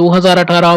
2018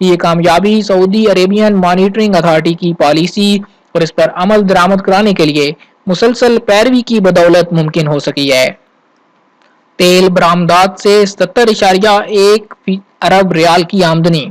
کہ یہ کامیابی سعودی عربین مانیٹرنگ اتھارٹی کی پالیسی اور اس پر عمل درآمد کرانے کے لیے مسلسل پیروی کی بدولت ممکن ہو سکی ہے۔ تیل برآمدات سے 77.1 ارب ریال کی آمدنی۔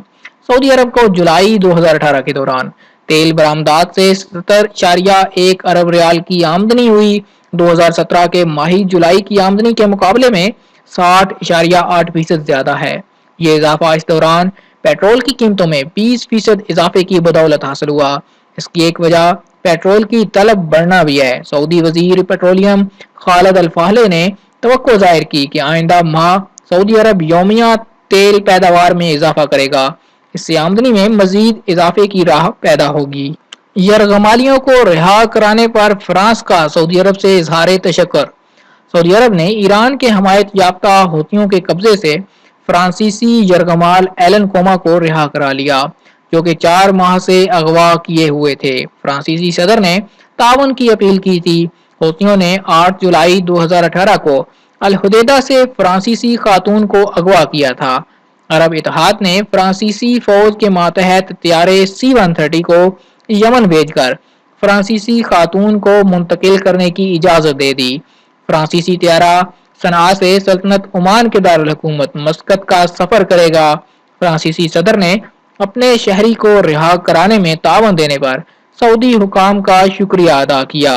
سعودی عرب کو جولائی 2018 کے دوران تیل برآمدات سے 77.1 ارب ریال کی آمدنی ہوئی۔ 2017 کے ماہی جولائی کی آمدنی کے مقابلے میں 60.8% زیادہ ہے۔ یہ اضافہ اس دوران پیٹرول کی قیمتوں میں 20% اضافے کی بدولت حاصل ہوا۔ اس کی ایک وجہ پیٹرول کی طلب بڑھنا بھی ہے۔ سعودی وزیر پیٹرولیم خالد الفاہلے نے توقع ظاہر کی کہ آئندہ ماہ سعودی عرب یومیہ تیل پیداوار میں اضافہ کرے گا۔ اس سے آمدنی میں مزید اضافے کی راہ پیدا ہوگی۔ یرغمالیوں کو رہا کرانے پر فرانس کا سعودی عرب سے اظہار تشکر۔ سعودی عرب نے ایران کے حمایت یافتہ حوثیوں کے قبضے سے فرانسیسی یرغمال ایلن کوما کو رہا کرا لیا، جو کہ 4 ماہ سے اغوا کیے ہوئے تھے۔ فرانسیسی صدر نے تعاون کی اپیل کی تھی۔ حوثیوں نے 8 جولائی 2018 کو الحدیدہ سے فرانسیسی خاتون کو اغوا کیا تھا۔ عرب اتحاد نے فرانسیسی فوج کے ماتحت طیارے C-130 کو یمن بھیج کر فرانسیسی خاتون کو منتقل کرنے کی اجازت دے دی۔ فرانسیسی طیارہ صنعاء سے سلطنت عمان کے دارالحکومت مسقط کا سفر کرے گا۔ فرانسیسی صدر نے اپنے شہری کو رہا کرانے میں تعاون دینے پر سعودی حکام کا شکریہ ادا کیا۔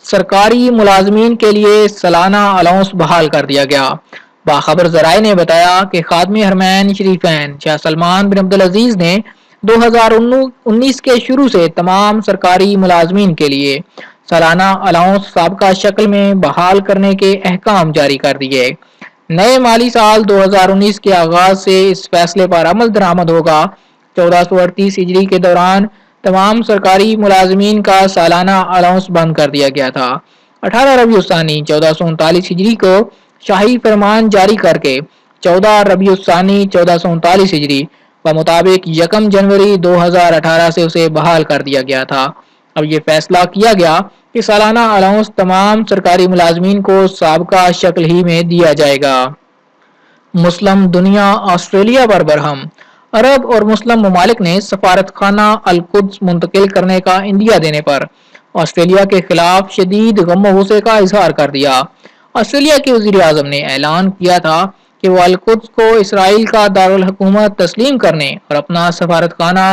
سرکاری ملازمین کے لیے سالانہ الاؤنس بحال کر دیا گیا۔ باخبر ذرائع نے بتایا کہ خادم حرمین شریفین شاہ سلمان بن عبدالعزیز نے 2019 کے شروع سے تمام سرکاری ملازمین کے لیے سالانہ الاؤنس سابقہ شکل میں بحال کرنے کے احکام جاری کر دیے۔ نئے مالی سال 2019 کے آغاز سے اس فیصلے پر عمل درآمد ہوگا۔ 1438 ہجری کے دوران تمام سرکاری ملازمین کا سالانہ الاؤنس بند کر دیا گیا تھا۔ 18 ربیع الثانی 1439 ہجری کو شاہی فرمان جاری کر کے 14 ربیع الثانی 1439 ہجری بمطابق 1 جنوری 2018 سے اسے بحال کر دیا گیا تھا۔ اب یہ فیصلہ کیا گیا کہ سالانہ الاؤنس تمام سرکاری ملازمین کو سابقہ شکل ہی میں دیا جائے گا۔ مسلم دنیا آسٹریلیا پر برہم۔ عرب اور مسلم ممالک نے سفارت خانہ القدس منتقل کرنے کا عندیہ دینے پر آسٹریلیا کے خلاف شدید غم و غصے کا اظہار کر دیا۔ آسٹریلیا کے وزیر اعظم نے اعلان کیا تھا کہ وہ القدس کو اسرائیل کا دارالحکومت تسلیم کرنے اور اپنا سفارت خانہ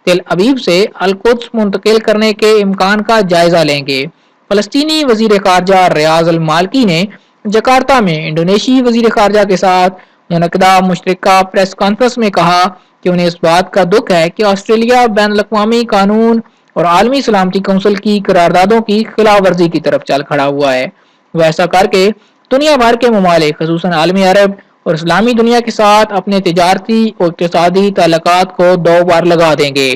تل ابیب سے القدس منتقل کرنے کے امکان کا جائزہ لیں گے۔ فلسطینی وزیر خارجہ ریاض المالکی نے جکارتا میں انڈونیشی وزیر خارجہ کے ساتھ منعقدہ مشترکہ پریس کانفرنس میں کہا کہ انہیں اس بات کا دکھ ہے کہ آسٹریلیا بین الاقوامی قانون اور عالمی سلامتی کونسل کی قراردادوں کی خلاف ورزی کی طرف چل کھڑا ہوا ہے۔ وہ ایسا کر کے دنیا بھر کے ممالک خصوصاً عالم عرب اور اسلامی دنیا کے ساتھ اپنے تجارتی اور اقتصادی تعلقات کو دوبار لگا دیں گے۔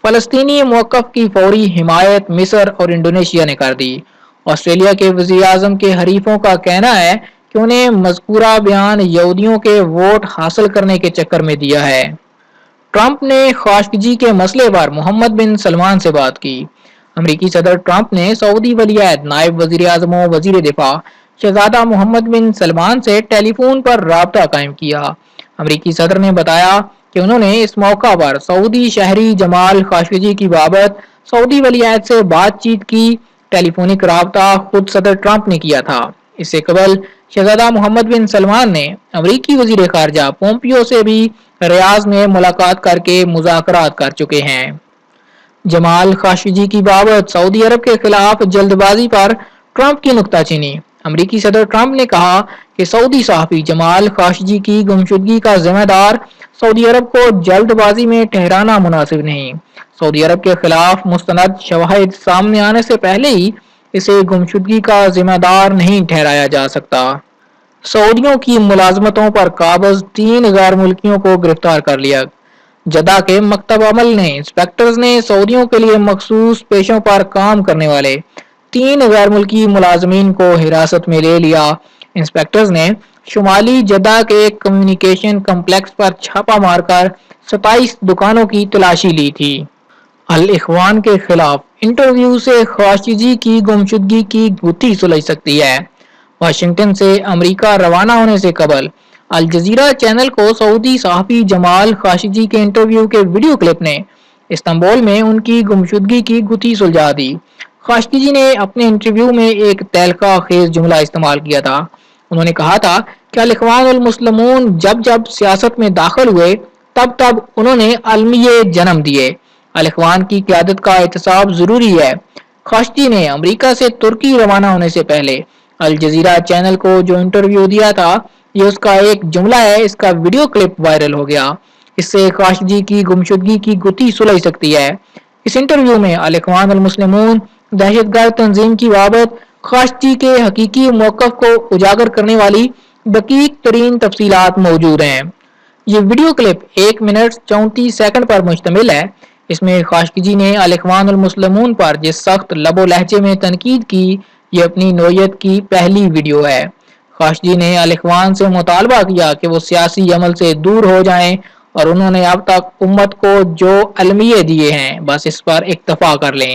فلسطینی موقف کی فوری حمایت مصر اور انڈونیشیا نے کر دی۔ آسٹریلیا کے وزیر اعظم کے حریفوں کا کہنا ہے کہ انہیں مذکورہ بیان یہودیوں کے ووٹ حاصل کرنے کے چکر میں دیا ہے۔ ٹرمپ نے خاشقجی کے مسئلے پر محمد بن سلمان سے بات کی۔ امریکی صدر ٹرمپ نے سعودی ولی عہد نائب وزیر اعظم و وزیر دفاع شہزادہ محمد بن سلمان سے ٹیلی فون پر رابطہ قائم کیا۔ امریکی صدر نے بتایا کہ انہوں نے اس موقع پر سعودی شہری جمال خاشقجی کی بابت سعودی ولی عہد سے بات چیت کی۔ ٹیلی فونک رابطہ خود صدر ٹرمپ نے کیا تھا۔ اس سے قبل شہزادہ محمد بن سلمان نے امریکی وزیر خارجہ پومپیو سے بھی ریاض میں ملاقات کر کے مذاکرات کر چکے ہیں۔ جمال خاشقجی کی بابت سعودی عرب کے خلاف جلد بازی پر ٹرمپ کی نکتہ چینی۔ امریکی صدر ٹرمپ نے کہا کہ سعودی صحافی جمال خاشقجی کی گمشدگی کا ذمہ دار سعودی عرب کو جلد بازی میں ٹھہرانا مناسب نہیں۔ سعودی عرب کے خلاف مستند شواہد سامنے آنے سے پہلے ہی اسے گمشدگی کا ذمہ دار نہیں ٹھہرایا جا سکتا۔ سعودیوں کی ملازمتوں پر قابض 3 غیر ملکیوں کو گرفتار کر لیا۔ جدہ کے مکتب عمل نے انسپیکٹرز نے سعودیوں کے لیے مخصوص پیشوں پر کام کرنے والے 3 غیر ملکی ملازمین کو حراست میں لے لیا۔ انسپیکٹرز نے شمالی جدہ کے ایک کمیونیکیشن کمپلیکس پر چھاپا مار کر 27 دکانوں کی تلاشی لی تھی۔ الاخوان کے خلاف انٹرویو سے خاشقجی کی گمشدگی کی گتھی سلجھ سکتی ہے۔ واشنگٹن سے امریکہ روانہ ہونے سے قبل الجزیرہ چینل کو سعودی صحافی جمال خاشقجی کے انٹرویو کے ویڈیو کلپ نے استنبول میں ان کی گمشدگی کی گتھی سلجھا دی۔ خاشقجی نے اپنے انٹرویو میں ایک تہلکہ خیز جملہ استعمال کیا تھا۔ انہوں نے کہا تھا کہ الاخوان المسلمون جب سیاست میں داخل ہوئے تب انہوں نے المیے جنم دیے۔ الاخوان کی قیادت کا احتساب ضروری ہے۔ خاشقجی نے امریکہ سے ترکی روانہ ہونے سے پہلے الجزیرہ چینل کو جو انٹرویو دیا تھا، یہ اس کا ایک جملہ ہے۔ اس کا ویڈیو کلپ وائرل ہو گیا۔ اس سے خاشقجی کی گمشدگی کی گتھی سلجھ سکتی ہے۔ اس انٹرویو میں الاخوان المسلمون دہشت گرد تنظیم کی بابت خاشقجی کے حقیقی موقف کو اجاگر کرنے والی دقیق ترین تفصیلات موجود ہیں۔ یہ ویڈیو کلپ 1 منٹ 34 سیکنڈ پر مشتمل ہے۔ اس میں خاشقجی نے الاخوان المسلمون پر جس سخت لب و لہجے میں تنقید کی، یہ اپنی نوعیت کی پہلی ویڈیو ہے۔ خاشقجی نے الاخوان سے مطالبہ کیا کہ وہ سیاسی عمل سے دور ہو جائیں اور انہوں نے اب تک امت کو جو المیے دیے ہیں بس اس پر اکتفا کر لیں۔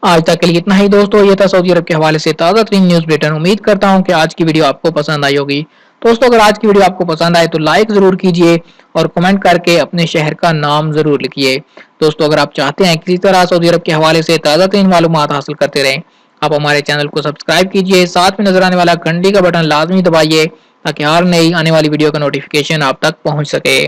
آج تک کے لیے اتنا ہی دوستو، یہ تھا سعودی عرب کے حوالے سے تازہ ترین نیوز بلیٹن۔ امید کرتا ہوں کہ آج کی ویڈیو آپ کو پسند آئی ہوگی۔ دوستو اگر آج کی ویڈیو آپ کو پسند آئے تو لائک ضرور کیجئے اور کمنٹ کر کے اپنے شہر کا نام ضرور لکھیے۔ دوستو اگر آپ چاہتے ہیں کسی طرح سعودی عرب کے حوالے سے تازہ ترین معلومات حاصل کرتے رہیں، آپ ہمارے چینل کو سبسکرائب کیجئے، ساتھ میں نظر آنے والا گھنٹی کا بٹن لازمی دبائیے تاکہ ہر نئی آنے والی ویڈیو کا نوٹیفیکیشن آپ تک پہنچ سکے۔